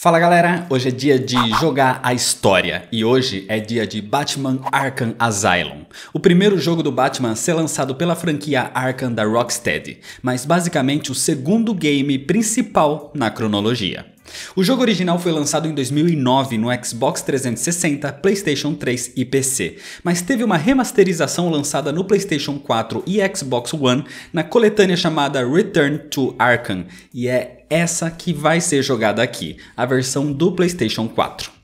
Fala galera, hoje é dia de jogar a história e hoje é dia de Batman Arkham Asylum, o primeiro jogo do Batman a ser lançado pela franquia Arkham da Rocksteady, mas basicamente o segundo game principal na cronologia. O jogo original foi lançado em 2009 no Xbox 360, PlayStation 3 e PC, mas teve uma remasterização lançada no PlayStation 4 e Xbox One na coletânea chamada Return to Arkham, e é essa que vai ser jogada aqui, a versão do PlayStation 4.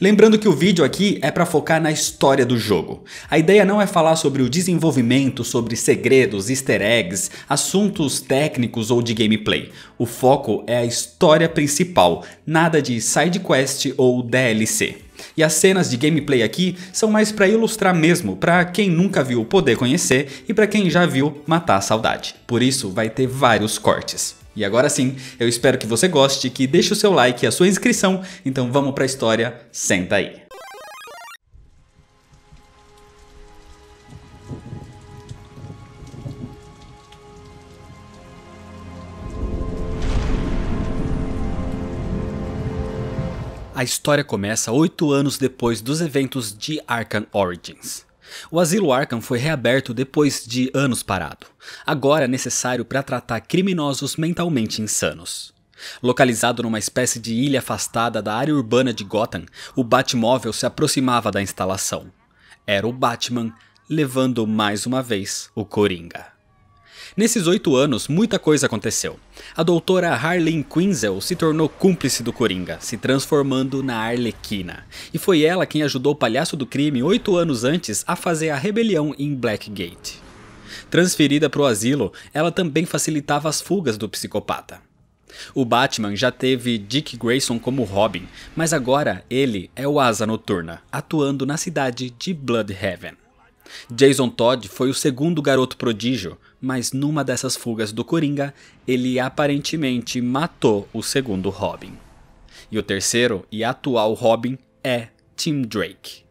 Lembrando que o vídeo aqui é para focar na história do jogo. A ideia não é falar sobre o desenvolvimento, sobre segredos, easter eggs, assuntos técnicos ou de gameplay. O foco é a história principal, nada de side quest ou DLC. E as cenas de gameplay aqui são mais para ilustrar mesmo, para quem nunca viu poder conhecer e para quem já viu matar a saudade. Por isso vai ter vários cortes. E agora sim, eu espero que você goste, que deixe o seu like e a sua inscrição, então vamos pra história, senta aí. A história começa 8 anos depois dos eventos de Arkham Origins. O asilo Arkham foi reaberto depois de anos parado. Agora é necessário para tratar criminosos mentalmente insanos. Localizado numa espécie de ilha afastada da área urbana de Gotham, o Batmóvel se aproximava da instalação. Era o Batman, levando mais uma vez o Coringa. Nesses 8 anos, muita coisa aconteceu. A doutora Harleen Quinzel se tornou cúmplice do Coringa, se transformando na Arlequina. E foi ela quem ajudou o palhaço do crime 8 anos antes a fazer a rebelião em Blackgate. Transferida para o asilo, ela também facilitava as fugas do psicopata. O Batman já teve Dick Grayson como Robin, mas agora ele é o Asa Noturna, atuando na cidade de Blüdhaven. Jason Todd foi o segundo garoto prodígio, mas numa dessas fugas do Coringa, ele aparentemente matou o segundo Robin. E o terceiro e atual Robin é Tim Drake.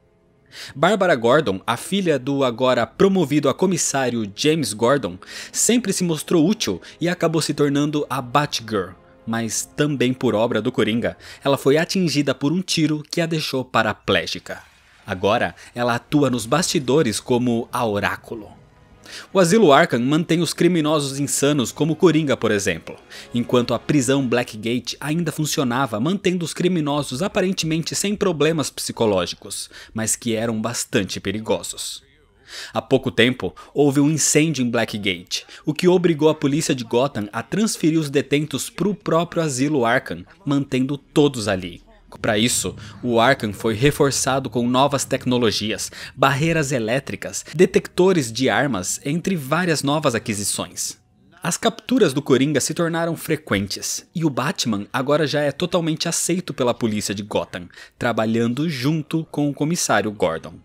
Barbara Gordon, a filha do agora promovido a comissário James Gordon, sempre se mostrou útil e acabou se tornando a Batgirl, mas também por obra do Coringa, ela foi atingida por um tiro que a deixou paraplégica. Agora, ela atua nos bastidores como a Oráculo. O asilo Arkham mantém os criminosos insanos como Coringa, por exemplo, enquanto a prisão Blackgate ainda funcionava, mantendo os criminosos aparentemente sem problemas psicológicos, mas que eram bastante perigosos. Há pouco tempo, houve um incêndio em Blackgate, o que obrigou a polícia de Gotham a transferir os detentos para o próprio asilo Arkham, mantendo todos ali. Para isso, o Arkham foi reforçado com novas tecnologias, barreiras elétricas, detectores de armas, entre várias novas aquisições. As capturas do Coringa se tornaram frequentes, e o Batman agora já é totalmente aceito pela polícia de Gotham, trabalhando junto com o comissário Gordon.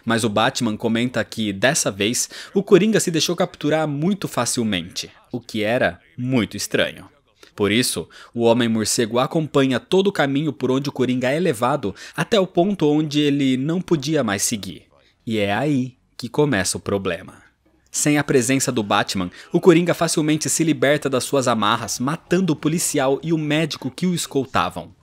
Mas o Batman comenta que, dessa vez, o Coringa se deixou capturar muito facilmente, o que era muito estranho. Por isso, o Homem-Morcego acompanha todo o caminho por onde o Coringa é levado até o ponto onde ele não podia mais seguir. E é aí que começa o problema. Sem a presença do Batman, o Coringa facilmente se liberta das suas amarras, matando o policial e o médico que o escoltavam.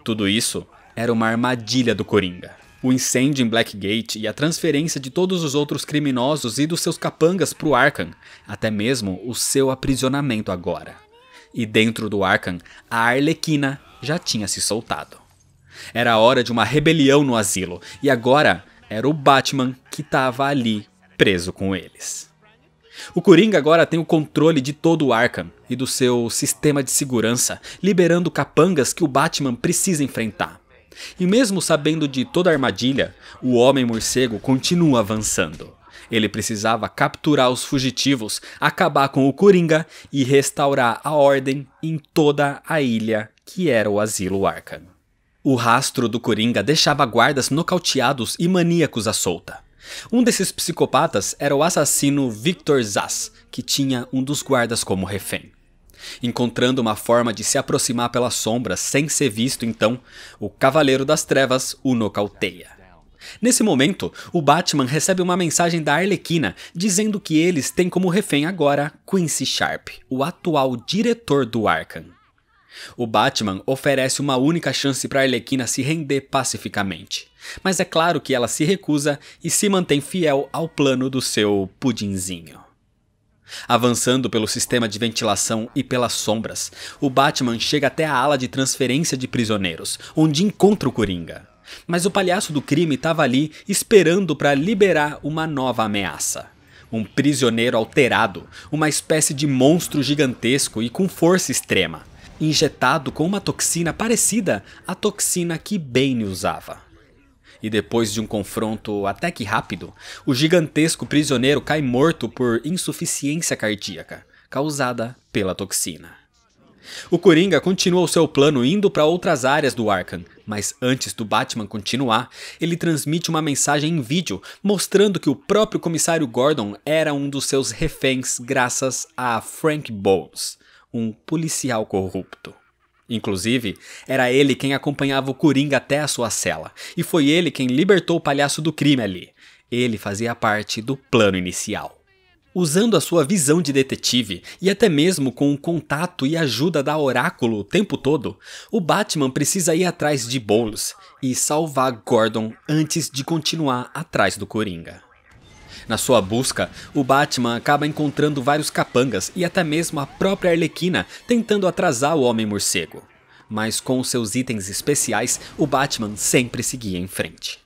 Tudo isso era uma armadilha do Coringa. O incêndio em Blackgate e a transferência de todos os outros criminosos e dos seus capangas para o Arkham, até mesmo o seu aprisionamento agora. E dentro do Arkham, a Arlequina já tinha se soltado. Era a hora de uma rebelião no asilo, e agora era o Batman que estava ali, preso com eles. O Coringa agora tem o controle de todo o Arkham e do seu sistema de segurança, liberando capangas que o Batman precisa enfrentar. E mesmo sabendo de toda a armadilha, o Homem-Morcego continua avançando. Ele precisava capturar os fugitivos, acabar com o Coringa e restaurar a ordem em toda a ilha que era o asilo Arkham. O rastro do Coringa deixava guardas nocauteados e maníacos à solta. Um desses psicopatas era o assassino Victor Zsasz, que tinha um dos guardas como refém. Encontrando uma forma de se aproximar pelas sombras sem ser visto então, o Cavaleiro das Trevas o nocauteia. Nesse momento, o Batman recebe uma mensagem da Arlequina dizendo que eles têm como refém agora Quincy Sharp, o atual diretor do Arkham. O Batman oferece uma única chance para Arlequina se render pacificamente, mas é claro que ela se recusa e se mantém fiel ao plano do seu pudinzinho. Avançando pelo sistema de ventilação e pelas sombras, o Batman chega até a ala de transferência de prisioneiros, onde encontra o Coringa. Mas o palhaço do crime estava ali esperando para liberar uma nova ameaça. Um prisioneiro alterado, uma espécie de monstro gigantesco e com força extrema, injetado com uma toxina parecida à toxina que Bane usava. E depois de um confronto até que rápido, o gigantesco prisioneiro cai morto por insuficiência cardíaca, causada pela toxina. O Coringa continua o seu plano indo para outras áreas do Arkham, mas antes do Batman continuar, ele transmite uma mensagem em vídeo mostrando que o próprio comissário Gordon era um dos seus reféns graças a Frank Bowles, um policial corrupto. Inclusive, era ele quem acompanhava o Coringa até a sua cela, e foi ele quem libertou o palhaço do crime ali. Ele fazia parte do plano inicial. Usando a sua visão de detetive, e até mesmo com o contato e ajuda da Oráculo o tempo todo, o Batman precisa ir atrás de Bowles e salvar Gordon antes de continuar atrás do Coringa. Na sua busca, o Batman acaba encontrando vários capangas e até mesmo a própria Arlequina tentando atrasar o Homem-Morcego. Mas com seus itens especiais, o Batman sempre seguia em frente.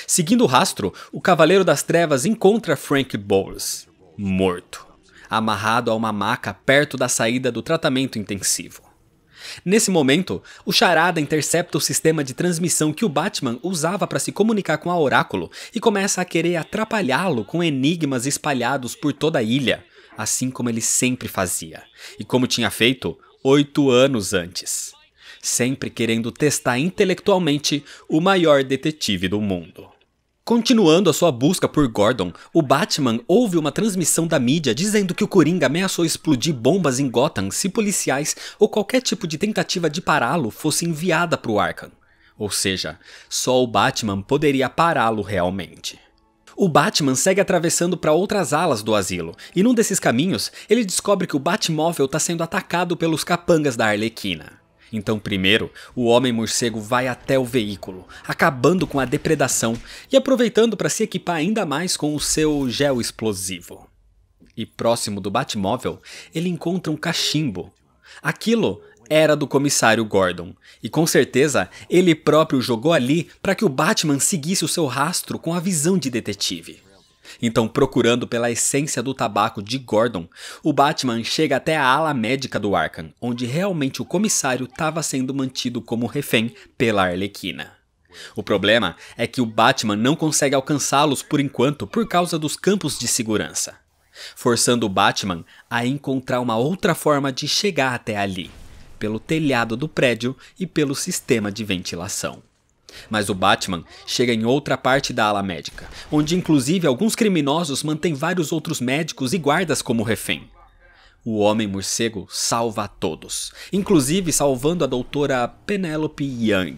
Seguindo o rastro, o Cavaleiro das Trevas encontra Frank Bowles, morto, amarrado a uma maca perto da saída do tratamento intensivo. Nesse momento, o Charada intercepta o sistema de transmissão que o Batman usava para se comunicar com a Oráculo e começa a querer atrapalhá-lo com enigmas espalhados por toda a ilha, assim como ele sempre fazia, e como tinha feito 8 anos antes, sempre querendo testar intelectualmente o maior detetive do mundo. Continuando a sua busca por Gordon, o Batman ouve uma transmissão da mídia dizendo que o Coringa ameaçou explodir bombas em Gotham se policiais ou qualquer tipo de tentativa de pará-lo fosse enviada para o Arkham. Ou seja, só o Batman poderia pará-lo realmente. O Batman segue atravessando para outras alas do asilo, e num desses caminhos, ele descobre que o Batmóvel está sendo atacado pelos capangas da Arlequina. Então primeiro, o Homem-Morcego vai até o veículo, acabando com a depredação e aproveitando para se equipar ainda mais com o seu gel explosivo. E próximo do Batmóvel, ele encontra um cachimbo. Aquilo era do comissário Gordon, e com certeza ele próprio jogou ali para que o Batman seguisse o seu rastro com a visão de detetive. Então, procurando pela essência do tabaco de Gordon, o Batman chega até a ala médica do Arkham, onde realmente o comissário estava sendo mantido como refém pela Arlequina. O problema é que o Batman não consegue alcançá-los por enquanto por causa dos campos de segurança, forçando o Batman a encontrar uma outra forma de chegar até ali, pelo telhado do prédio e pelo sistema de ventilação. Mas o Batman chega em outra parte da ala médica, onde inclusive alguns criminosos mantêm vários outros médicos e guardas como refém. O Homem-Morcego salva a todos, inclusive salvando a doutora Penelope Young,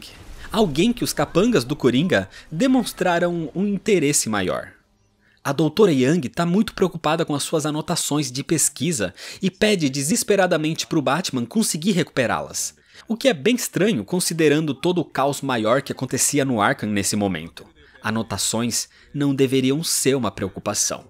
alguém que os capangas do Coringa demonstraram um interesse maior. A doutora Young está muito preocupada com as suas anotações de pesquisa e pede desesperadamente para o Batman conseguir recuperá-las. O que é bem estranho considerando todo o caos maior que acontecia no Arkham nesse momento. Anotações não deveriam ser uma preocupação.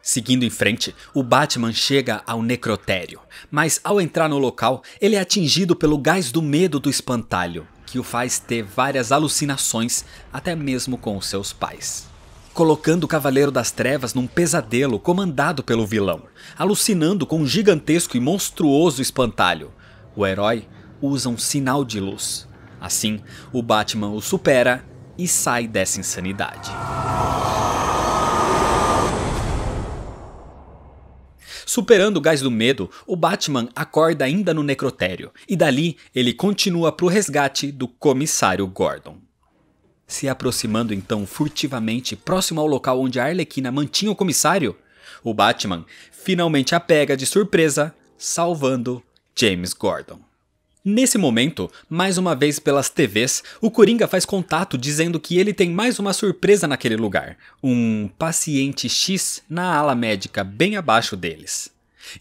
Seguindo em frente, o Batman chega ao necrotério, mas ao entrar no local, ele é atingido pelo gás do medo do espantalho, que o faz ter várias alucinações, até mesmo com os seus pais. Colocando o Cavaleiro das Trevas num pesadelo comandado pelo vilão, alucinando com um gigantesco e monstruoso espantalho. O herói usa um sinal de luz. Assim, o Batman o supera e sai dessa insanidade. Superando o gás do medo, o Batman acorda ainda no necrotério, e dali ele continua para o resgate do comissário Gordon. Se aproximando então furtivamente próximo ao local onde a Arlequina mantinha o comissário, o Batman finalmente a pega de surpresa, salvando James Gordon. Nesse momento, mais uma vez pelas TVs, o Coringa faz contato dizendo que ele tem mais uma surpresa naquele lugar, um paciente X na ala médica bem abaixo deles.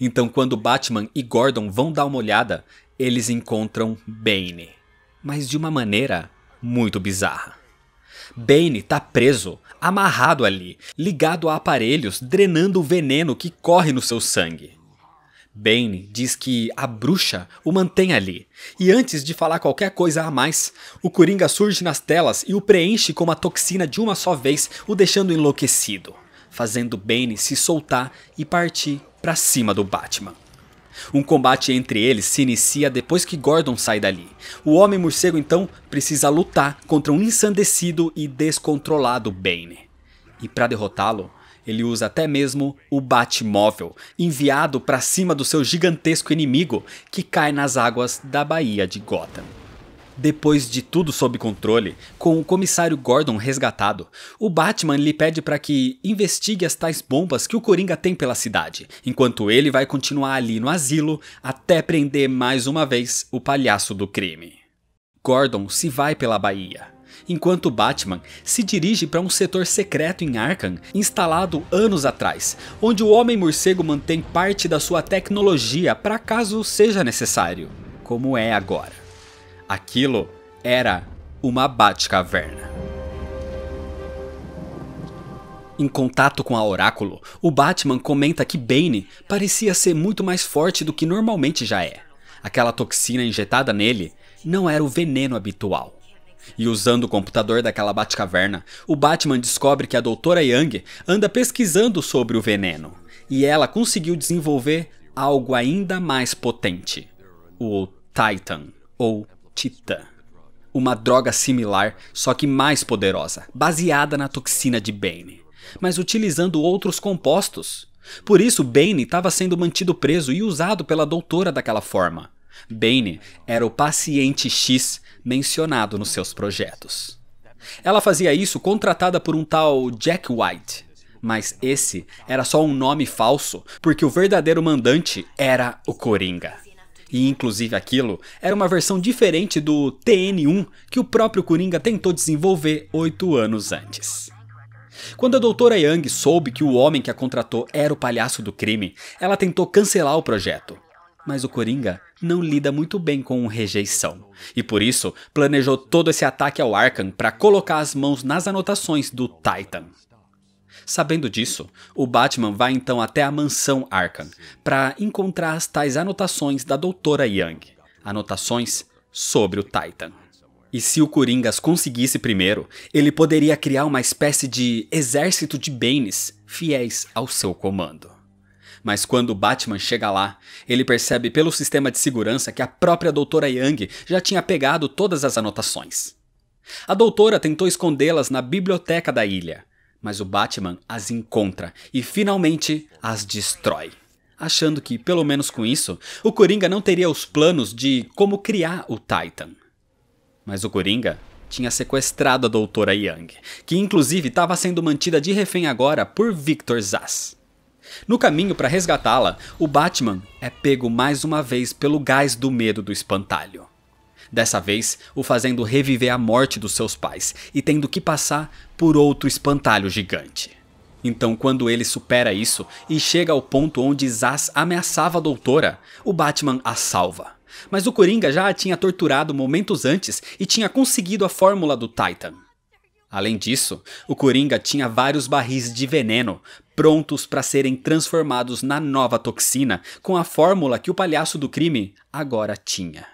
Então quando Batman e Gordon vão dar uma olhada, eles encontram Bane, mas de uma maneira muito bizarra. Bane tá preso, amarrado ali, ligado a aparelhos, drenando o veneno que corre no seu sangue. Bane diz que a bruxa o mantém ali, e antes de falar qualquer coisa a mais, o Coringa surge nas telas e o preenche com uma toxina de uma só vez, o deixando enlouquecido, fazendo Bane se soltar e partir pra cima do Batman. Um combate entre eles se inicia depois que Gordon sai dali. O Homem-Morcego então precisa lutar contra um ensandecido e descontrolado Bane. E para derrotá-lo, ele usa até mesmo o Batmóvel, enviado para cima do seu gigantesco inimigo que cai nas águas da Baía de Gotham. Depois de tudo sob controle, com o comissário Gordon resgatado, o Batman lhe pede para que investigue as tais bombas que o Coringa tem pela cidade, enquanto ele vai continuar ali no asilo até prender mais uma vez o palhaço do crime. Gordon se vai pela Baía, enquanto o Batman se dirige para um setor secreto em Arkham instalado anos atrás, onde o Homem-Morcego mantém parte da sua tecnologia para caso seja necessário, como é agora. Aquilo era uma Batcaverna. Em contato com a Oráculo, o Batman comenta que Bane parecia ser muito mais forte do que normalmente já é. Aquela toxina injetada nele não era o veneno habitual. E usando o computador daquela Batcaverna, o Batman descobre que a Doutora Young anda pesquisando sobre o veneno. E ela conseguiu desenvolver algo ainda mais potente. O Titan, ou Titã. Uma droga similar, só que mais poderosa, baseada na toxina de Bane, mas utilizando outros compostos. Por isso Bane estava sendo mantido preso e usado pela doutora daquela forma. Bane era o paciente X mencionado nos seus projetos. Ela fazia isso contratada por um tal Jack White, mas esse era só um nome falso, porque o verdadeiro mandante era o Coringa. E inclusive aquilo era uma versão diferente do TN1 que o próprio Coringa tentou desenvolver 8 anos antes. Quando a Doutora Young soube que o homem que a contratou era o palhaço do crime, ela tentou cancelar o projeto. Mas o Coringa não lida muito bem com rejeição, e por isso planejou todo esse ataque ao Arkham para colocar as mãos nas anotações do Titan. Sabendo disso, o Batman vai então até a mansão Arkham para encontrar as tais anotações da Doutora Young, anotações sobre o Titan. E se o Coringa as conseguisse primeiro, ele poderia criar uma espécie de exército de Banes fiéis ao seu comando. Mas quando o Batman chega lá, ele percebe pelo sistema de segurança que a própria Doutora Young já tinha pegado todas as anotações. A doutora tentou escondê-las na biblioteca da ilha, mas o Batman as encontra e finalmente as destrói, achando que, pelo menos com isso, o Coringa não teria os planos de como criar o Titan. Mas o Coringa tinha sequestrado a Doutora Young, que inclusive estava sendo mantida de refém agora por Victor Zsasz. No caminho para resgatá-la, o Batman é pego mais uma vez pelo gás do medo do espantalho. Dessa vez, o fazendo reviver a morte dos seus pais e tendo que passar por outro espantalho gigante. Então, quando ele supera isso e chega ao ponto onde Zsasz ameaçava a doutora, o Batman a salva. Mas o Coringa já a tinha torturado momentos antes e tinha conseguido a fórmula do Titan. Além disso, o Coringa tinha vários barris de veneno prontos para serem transformados na nova toxina com a fórmula que o palhaço do crime agora tinha.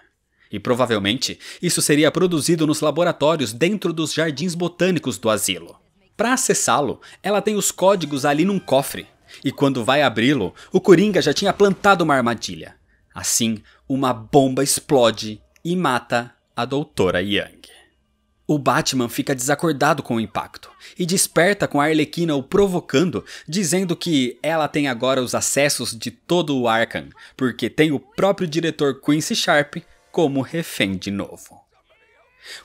E provavelmente isso seria produzido nos laboratórios dentro dos jardins botânicos do asilo. Para acessá-lo, ela tem os códigos ali num cofre, e quando vai abri-lo, o Coringa já tinha plantado uma armadilha. Assim, uma bomba explode e mata a Doutora Young. O Batman fica desacordado com o impacto e desperta com a Arlequina o provocando, dizendo que ela tem agora os acessos de todo o Arkham, porque tem o próprio diretor Quincy Sharp como refém de novo.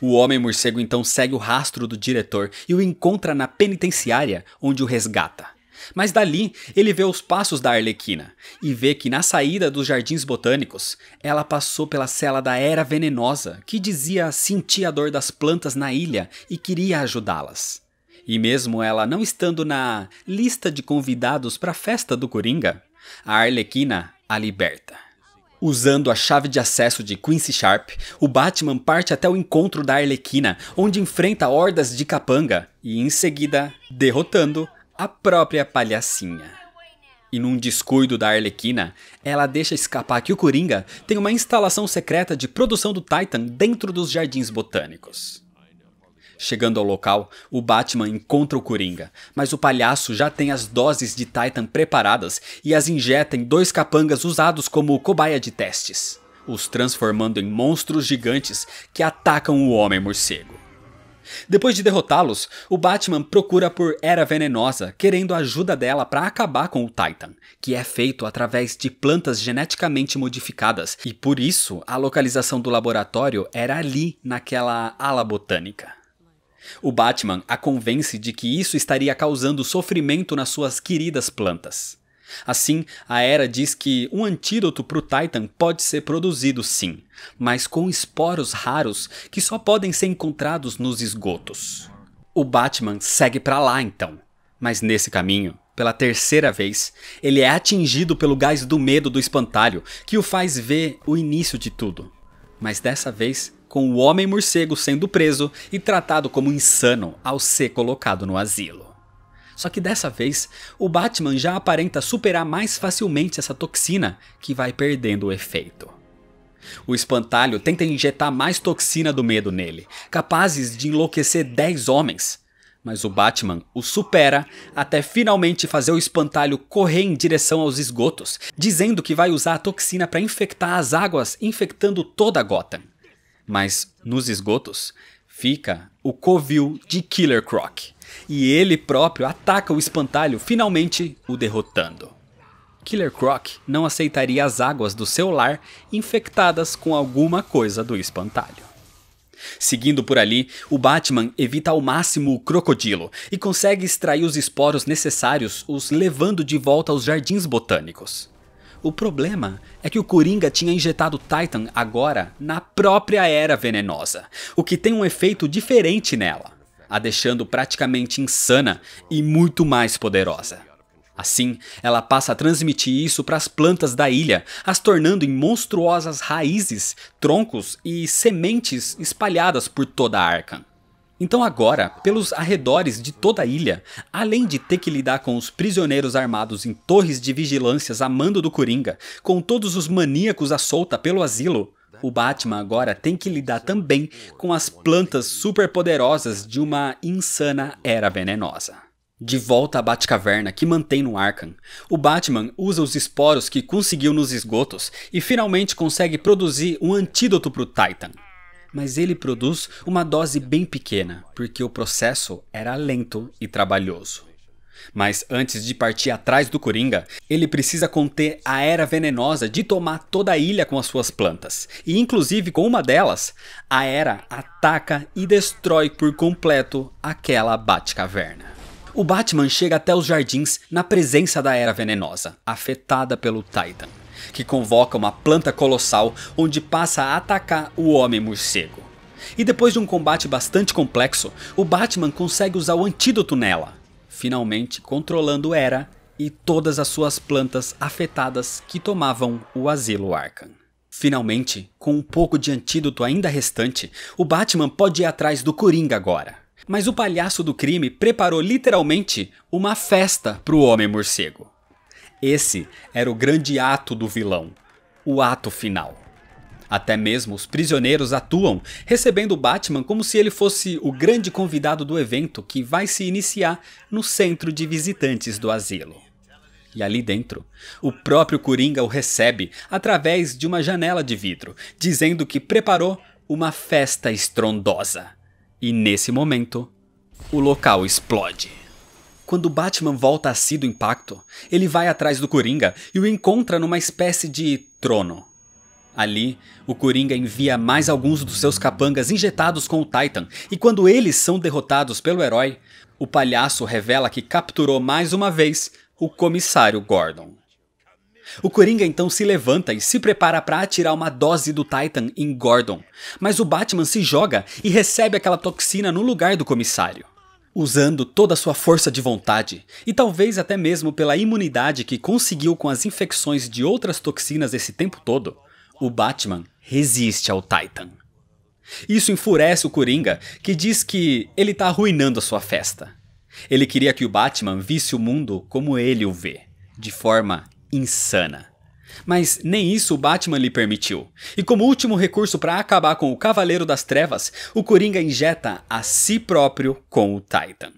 O Homem-Morcego então segue o rastro do diretor e o encontra na penitenciária, onde o resgata. Mas dali ele vê os passos da Arlequina e vê que na saída dos Jardins Botânicos ela passou pela cela da Era Venenosa, que dizia sentir a dor das plantas na ilha e queria ajudá-las. E mesmo ela não estando na lista de convidados para a festa do Coringa, a Arlequina a liberta. Usando a chave de acesso de Quincy Sharp, o Batman parte até o encontro da Arlequina, onde enfrenta hordas de capanga e, em seguida, derrotando a própria palhacinha. E num descuido da Arlequina, ela deixa escapar que o Coringa tem uma instalação secreta de produção do Titan dentro dos Jardins Botânicos. Chegando ao local, o Batman encontra o Coringa, mas o palhaço já tem as doses de Titan preparadas e as injeta em 2 capangas usados como cobaia de testes, os transformando em monstros gigantes que atacam o Homem-Morcego. Depois de derrotá-los, o Batman procura por Era Venenosa, querendo a ajuda dela para acabar com o Titan, que é feito através de plantas geneticamente modificadas, e por isso a localização do laboratório era ali naquela ala botânica. O Batman a convence de que isso estaria causando sofrimento nas suas queridas plantas. Assim, a Era diz que um antídoto para o Titan pode ser produzido sim, mas com esporos raros que só podem ser encontrados nos esgotos. O Batman segue para lá então, mas nesse caminho, pela 3ª vez, ele é atingido pelo gás do medo do espantalho, que o faz ver o início de tudo. Mas dessa vez, com o Homem-Morcego sendo preso e tratado como insano ao ser colocado no asilo. Só que dessa vez, o Batman já aparenta superar mais facilmente essa toxina que vai perdendo o efeito. O espantalho tenta injetar mais toxina do medo nele, capazes de enlouquecer 10 homens. Mas o Batman o supera até finalmente fazer o espantalho correr em direção aos esgotos, dizendo que vai usar a toxina para infectar as águas, infectando toda Gotham. Mas nos esgotos fica o covil de Killer Croc, e ele próprio ataca o espantalho, finalmente o derrotando. Killer Croc não aceitaria as águas do seu lar infectadas com alguma coisa do espantalho. Seguindo por ali, o Batman evita ao máximo o crocodilo e consegue extrair os esporos necessários, os levando de volta aos Jardins Botânicos. O problema é que o Coringa tinha injetado Titan agora na própria Era Venenosa, o que tem um efeito diferente nela, a deixando praticamente insana e muito mais poderosa. Assim, ela passa a transmitir isso para as plantas da ilha, as tornando em monstruosas raízes, troncos e sementes espalhadas por toda Arkham. Então agora, pelos arredores de toda a ilha, além de ter que lidar com os prisioneiros armados em torres de vigilâncias a mando do Coringa, com todos os maníacos à solta pelo asilo, o Batman agora tem que lidar também com as plantas superpoderosas de uma insana Era Venenosa. De volta à Batcaverna que mantém no Arkham, o Batman usa os esporos que conseguiu nos esgotos e finalmente consegue produzir um antídoto para o Titan. Mas ele produz uma dose bem pequena, porque o processo era lento e trabalhoso. Mas antes de partir atrás do Coringa, ele precisa conter a Era Venenosa de tomar toda a ilha com as suas plantas. E inclusive com uma delas, a Era ataca e destrói por completo aquela Batcaverna. O Batman chega até os jardins na presença da Era Venenosa, afetada pelo Titan, que convoca uma planta colossal onde passa a atacar o Homem-Morcego. E depois de um combate bastante complexo, o Batman consegue usar o antídoto nela, finalmente controlando Era e todas as suas plantas afetadas que tomavam o asilo Arkham. Finalmente, com um pouco de antídoto ainda restante, o Batman pode ir atrás do Coringa agora. Mas o palhaço do crime preparou literalmente uma festa para o Homem-Morcego. Esse era o grande ato do vilão, o ato final. Até mesmo os prisioneiros atuam, recebendo o Batman como se ele fosse o grande convidado do evento que vai se iniciar no centro de visitantes do asilo. E ali dentro, o próprio Coringa o recebe através de uma janela de vidro, dizendo que preparou uma festa estrondosa. E nesse momento, o local explode. Quando o Batman volta a si do impacto, ele vai atrás do Coringa e o encontra numa espécie de trono. Ali, o Coringa envia mais alguns dos seus capangas injetados com o Titan, e quando eles são derrotados pelo herói, o palhaço revela que capturou mais uma vez o comissário Gordon. O Coringa então se levanta e se prepara para atirar uma dose do Titan em Gordon, mas o Batman se joga e recebe aquela toxina no lugar do comissário. Usando toda a sua força de vontade, e talvez até mesmo pela imunidade que conseguiu com as infecções de outras toxinas esse tempo todo, o Batman resiste ao Titan. Isso enfurece o Coringa, que diz que ele tá arruinando a sua festa. Ele queria que o Batman visse o mundo como ele o vê, de forma insana. Mas nem isso o Batman lhe permitiu. E como último recurso para acabar com o Cavaleiro das Trevas, o Coringa injeta a si próprio com o Titan.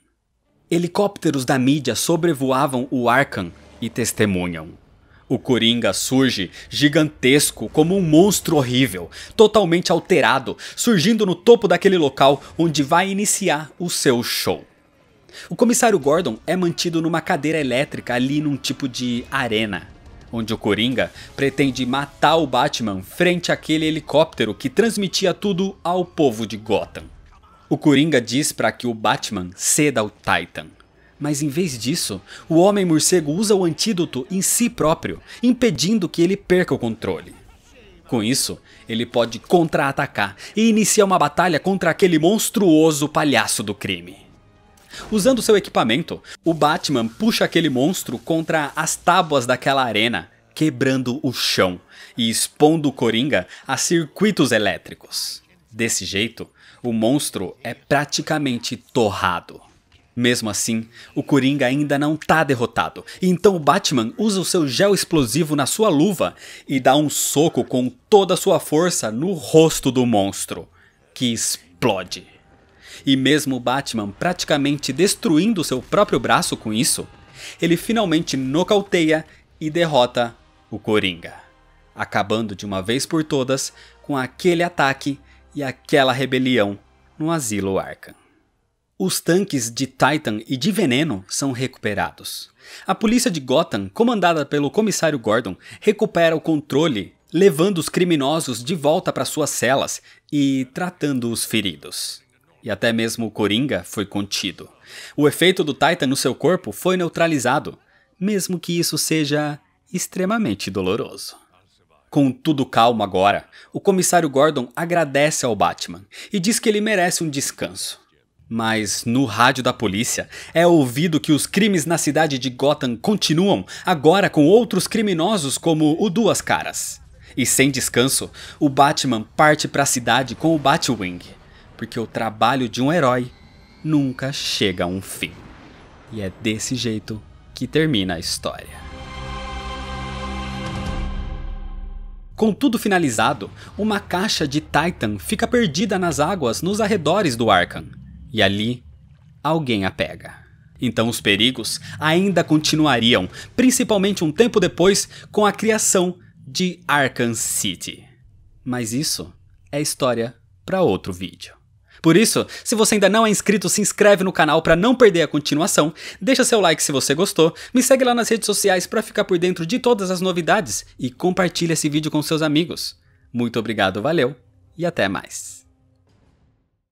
Helicópteros da mídia sobrevoavam o Arkham e testemunham. O Coringa surge gigantesco como um monstro horrível, totalmente alterado, surgindo no topo daquele local onde vai iniciar o seu show. O comissário Gordon é mantido numa cadeira elétrica ali num tipo de arena, onde o Coringa pretende matar o Batman frente àquele helicóptero que transmitia tudo ao povo de Gotham. O Coringa diz para que o Batman ceda ao Titan, mas em vez disso, o Homem-Morcego usa o antídoto em si próprio, impedindo que ele perca o controle. Com isso, ele pode contra-atacar e iniciar uma batalha contra aquele monstruoso palhaço do crime. Usando seu equipamento, o Batman puxa aquele monstro contra as tábuas daquela arena, quebrando o chão e expondo o Coringa a circuitos elétricos. Desse jeito, o monstro é praticamente torrado. Mesmo assim, o Coringa ainda não tá derrotado, então o Batman usa o seu gel explosivo na sua luva e dá um soco com toda a sua força no rosto do monstro, que explode. E mesmo o Batman praticamente destruindo seu próprio braço com isso, ele finalmente nocauteia e derrota o Coringa, acabando de uma vez por todas com aquele ataque e aquela rebelião no Asilo Arkham. Os tanques de Titan e de Veneno são recuperados. A polícia de Gotham, comandada pelo comissário Gordon, recupera o controle, levando os criminosos de volta para suas celas e tratando os feridos. E até mesmo o Coringa foi contido. O efeito do Titan no seu corpo foi neutralizado, mesmo que isso seja extremamente doloroso. Com tudo calmo agora, o comissário Gordon agradece ao Batman e diz que ele merece um descanso. Mas no rádio da polícia é ouvido que os crimes na cidade de Gotham continuam, agora com outros criminosos como o Duas Caras. E sem descanso, o Batman parte para a cidade com o Batwing, porque o trabalho de um herói nunca chega a um fim. E é desse jeito que termina a história. Com tudo finalizado, uma caixa de Titan fica perdida nas águas nos arredores do Arkham. E ali, alguém a pega. Então os perigos ainda continuariam, principalmente um tempo depois com a criação de Arkham City. Mas isso é história para outro vídeo. Por isso, se você ainda não é inscrito, se inscreve no canal para não perder a continuação, deixa seu like se você gostou, me segue lá nas redes sociais para ficar por dentro de todas as novidades e compartilha esse vídeo com seus amigos. Muito obrigado, valeu e até mais.